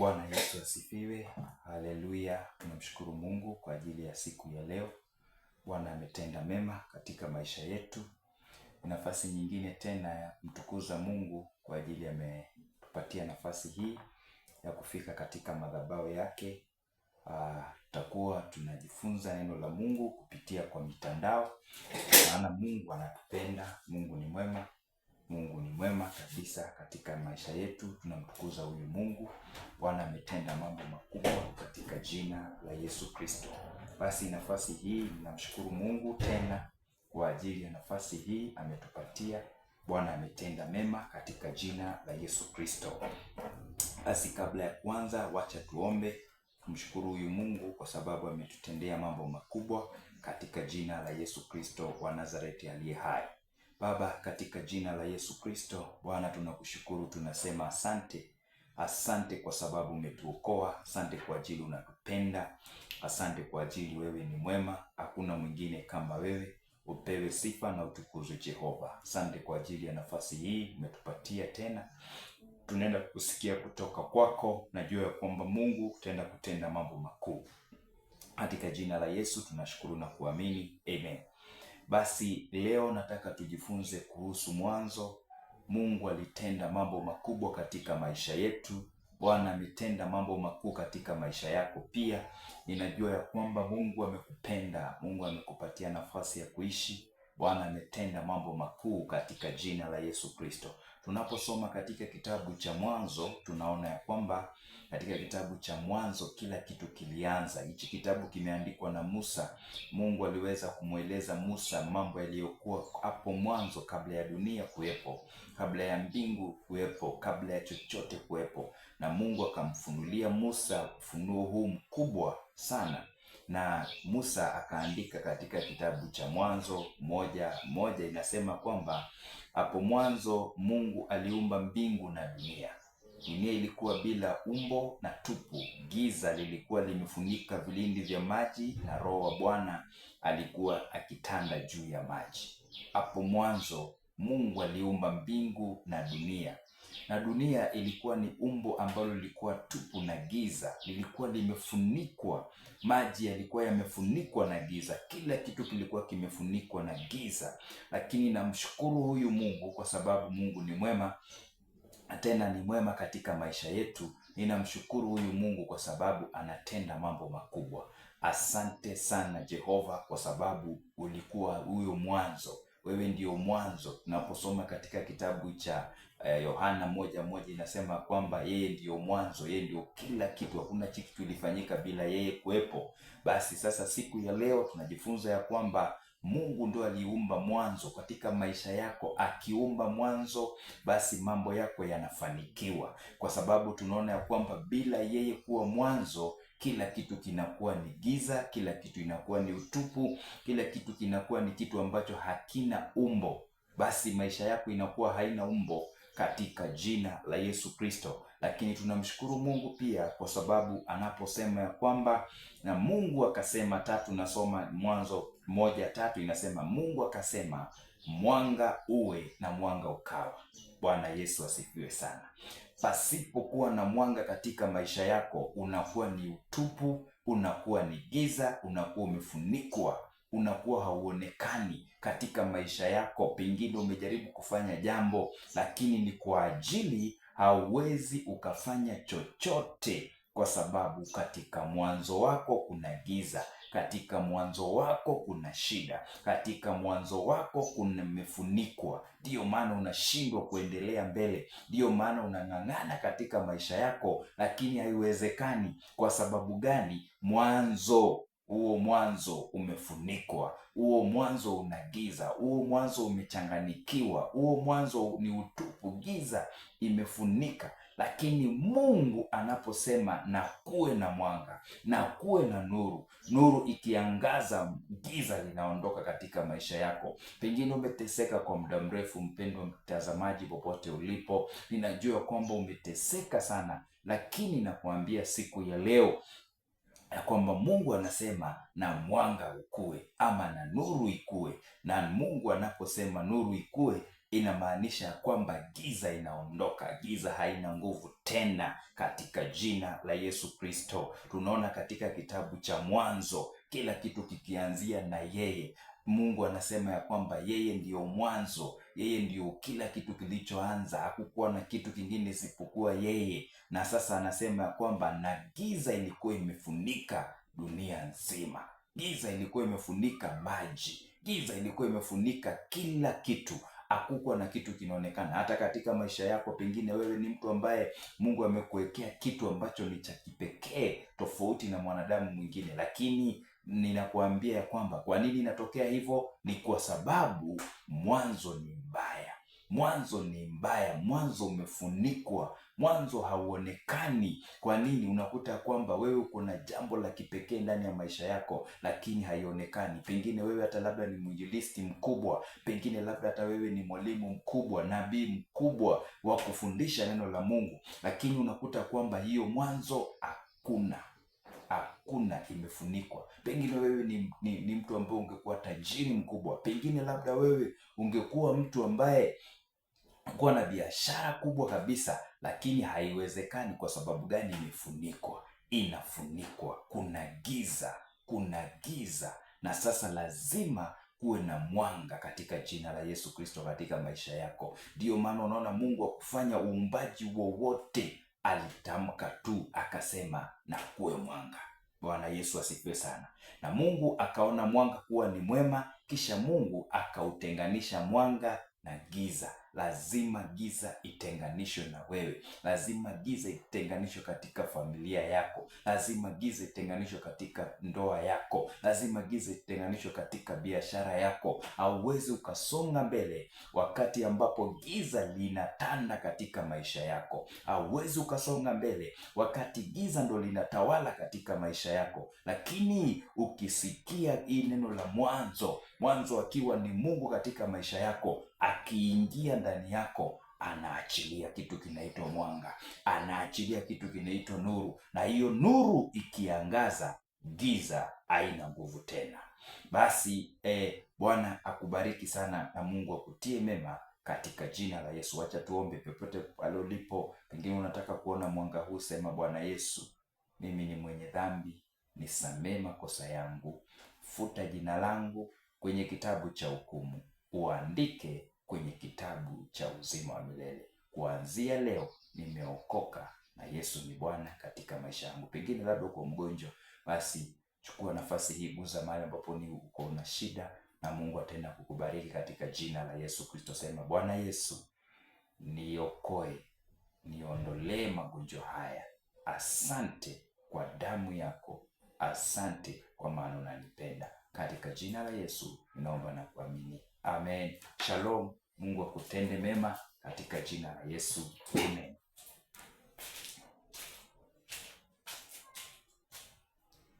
Bwana Yesu asifiwe. Haleluya. Tunamshukuru Mungu kwa ajili ya siku ya leo. Bwana ametenda mema katika maisha yetu. Nafasi nyingine tena ya mtukuza Mungu kwa ajili ametupatia nafasi hii ya kufika katika madhabahu yake. Tutakuwa tunajifunza neno la Mungu kupitia kwa mitandao. Maana Mungu anatupenda, Mungu ni mwema. Mungu ni mwema kabisa katika maisha yetu. Tunamtukuza huyu Mungu. Bwana ametenda mambo makubwa katika jina la Yesu Kristo. Basi nafasi hii ninamshukuru Mungu tena kwa ajili ya nafasi hii ametupatia. Bwana ametenda mema katika jina la Yesu Kristo. Basi kabla ya kuanza, wacha tuombe. Tumshukuru huyu Mungu kwa sababu ametutendea mambo makubwa katika jina la Yesu Kristo wa Nazareti aliye hai. Baba, katika jina la Yesu Kristo, Bwana tunakushukuru, tunasema asante. Asante kwa sababu umetuokoa, asante kwa ajili unatupenda, asante kwa ajili wewe ni mwema, hakuna mwingine kama wewe. Upewe sifa na utukuzwe Jehova. Asante kwa ajili ya nafasi hii umetupatia tena. Tunaenda kusikia kutoka kwako, najua ya kwamba Mungu utaenda kutenda mambo makuu. Katika jina la Yesu tunashukuru na kuamini. Amen. Basi leo nataka tujifunze kuhusu mwanzo. Mungu alitenda mambo makubwa katika maisha yetu. Bwana ametenda mambo makuu katika maisha yako pia. Ninajua ya kwamba Mungu amekupenda, Mungu amekupatia nafasi ya kuishi. Bwana ametenda mambo makuu katika jina la Yesu Kristo. Tunaposoma katika kitabu cha Mwanzo, tunaona ya kwamba katika kitabu cha Mwanzo kila kitu kilianza. Hichi kitabu kimeandikwa na Musa. Mungu aliweza kumweleza Musa mambo yaliyokuwa hapo mwanzo, kabla ya dunia kuwepo, kabla ya mbingu kuwepo, kabla ya chochote kuwepo. Na Mungu akamfunulia Musa ufunuo huu mkubwa sana. Na Musa akaandika katika kitabu cha Mwanzo moja inasema kwamba hapo mwanzo Mungu aliumba mbingu na dunia. Dunia ilikuwa bila umbo na tupu. Giza lilikuwa limefunika vilindi vya maji na Roho wa Bwana alikuwa akitanda juu ya maji. Hapo mwanzo Mungu aliumba mbingu na dunia. Na dunia ilikuwa ni umbo ambalo lilikuwa tupu na giza. Lilikuwa limefunikwa. Maji yalikuwa yamefunikwa na giza. Kila kitu kilikuwa kimefunikwa na giza. Lakini namshukuru huyu Mungu kwa sababu Mungu ni mwema. Tena ni mwema katika maisha yetu. Ninamshukuru huyu Mungu kwa sababu anatenda mambo makubwa. Asante sana Jehova kwa sababu ulikuwa huyo mwanzo. Wewe ndio mwanzo. Tunaposoma katika kitabu cha Yohana 1:1 inasema kwamba yeye ndio mwanzo, yeye ndio kila kitu. Hakuna kitu kilifanyika bila yeye kuwepo. Basi sasa siku ya leo tunajifunza ya kwamba Mungu ndo aliumba mwanzo katika maisha yako. Akiumba mwanzo, basi mambo yako yanafanikiwa, kwa sababu tunaona ya kwamba bila yeye kuwa mwanzo, kila kitu kinakuwa ni giza, kila kitu inakuwa ni utupu, kila kitu kinakuwa ni kitu ambacho hakina umbo. Basi maisha yako inakuwa haina umbo katika jina la Yesu Kristo. Lakini tunamshukuru Mungu pia kwa sababu anaposema ya kwamba na Mungu akasema 3, nasoma Mwanzo 1:3 inasema Mungu akasema mwanga uwe, na mwanga ukawa. Bwana Yesu asifiwe sana. Pasipokuwa na mwanga katika maisha yako, unakuwa ni utupu, unakuwa ni giza, unakuwa umefunikwa, unakuwa hauonekani katika maisha yako. Pengine umejaribu kufanya jambo, lakini ni kwa ajili hauwezi ukafanya chochote, kwa sababu katika mwanzo wako kuna giza, katika mwanzo wako kuna shida, katika mwanzo wako kuna mefunikwa. Ndiyo maana unashindwa kuendelea mbele, ndiyo maana unang'ang'ana katika maisha yako, lakini haiwezekani. Kwa sababu gani? Huo mwanzo umefunikwa, huo mwanzo una giza, huo mwanzo umechanganikiwa, huo mwanzo ni utupu, giza imefunika. Lakini Mungu anaposema na kuwe na mwanga, na kuwe na nuru, nuru ikiangaza, giza linaondoka katika maisha yako. Pengine umeteseka kwa muda mrefu, mpendwa mtazamaji, popote ulipo, ninajua kwamba umeteseka sana, lakini nakuambia siku ya leo ya kwamba Mungu anasema na mwanga ukue, ama na nuru ikue. Na Mungu anaposema nuru ikue, inamaanisha kwamba giza inaondoka, giza haina nguvu tena katika jina la Yesu Kristo. Tunaona katika kitabu cha Mwanzo, kila kitu kikianzia na yeye. Mungu anasema ya kwamba yeye ndiyo mwanzo, yeye ndiyo kila kitu kilichoanza, hakukuwa na kitu kingine isipokuwa yeye. Na sasa anasema ya kwamba na giza ilikuwa imefunika dunia nzima, giza ilikuwa imefunika maji, giza ilikuwa imefunika kila kitu, hakukuwa na kitu kinaonekana. Hata katika maisha yako, pengine wewe ni mtu ambaye Mungu amekuwekea kitu ambacho ni cha kipekee tofauti na mwanadamu mwingine, lakini ninakuambia ya kwamba kwa nini inatokea hivyo? Ni kwa sababu mwanzo ni mbaya. Mwanzo ni mbaya, mwanzo umefunikwa, mwanzo hauonekani. Kwa nini? Unakuta kwamba wewe uko na jambo la kipekee ndani ya maisha yako, lakini haionekani. Pengine wewe hata labda ni mwinjilisti mkubwa, pengine labda hata wewe ni mwalimu mkubwa, nabii mkubwa wa kufundisha neno la Mungu, lakini unakuta kwamba hiyo mwanzo hakuna, imefunikwa. Pengine wewe ni mtu ambaye ungekuwa tajiri mkubwa, pengine labda wewe ungekuwa mtu ambaye kuwa na biashara kubwa kabisa, lakini haiwezekani. Kwa sababu gani? Imefunikwa, inafunikwa, kuna giza. Na sasa lazima kuwe na mwanga katika jina la Yesu Kristo katika maisha yako. Ndiyo maana unaona Mungu akufanya uumbaji wowote, alitamka tu akasema na kuwe mwanga. Bwana Yesu asifiwe sana. Na Mungu akaona mwanga kuwa ni mwema, kisha Mungu akautenganisha mwanga na giza. Lazima giza itenganishwe na wewe, lazima giza itenganishwe katika familia yako, lazima giza itenganishwe katika ndoa yako, lazima giza itenganishwe katika biashara yako. Hauwezi ukasonga mbele wakati ambapo giza linatanda katika maisha yako. Hauwezi ukasonga mbele wakati giza ndo linatawala katika maisha yako. Lakini ukisikia hii neno la mwanzo akiwa ni Mungu katika maisha yako, akiingia ndani yako, anaachilia kitu kinaitwa mwanga, anaachilia kitu kinaitwa nuru, na hiyo nuru ikiangaza, giza haina nguvu tena. Basi Bwana akubariki sana na Mungu akutie mema katika jina la Yesu. Acha tuombe. Popote pale ulipo, pengine unataka kuona mwanga huu, sema: Bwana Yesu, mimi ni mwenye dhambi, nisamee makosa yangu, futa jina langu kwenye kitabu cha hukumu, uandike kwenye kitabu cha uzima wa milele. Kuanzia leo nimeokoka na Yesu ni Bwana katika maisha yangu. Pengine labda uko mgonjwa, basi chukua nafasi hii, guza mahali ambapo ni uko na shida, na Mungu ataenda kukubariki katika jina la Yesu Kristo. Sema: Bwana Yesu, niokoe, niondolee magonjwa haya. Asante kwa damu yako, asante kwa maana unanipenda. Katika jina la Yesu ninaomba na kuamini, amen. Shalom. Mungu akutende mema katika jina la Yesu, amen.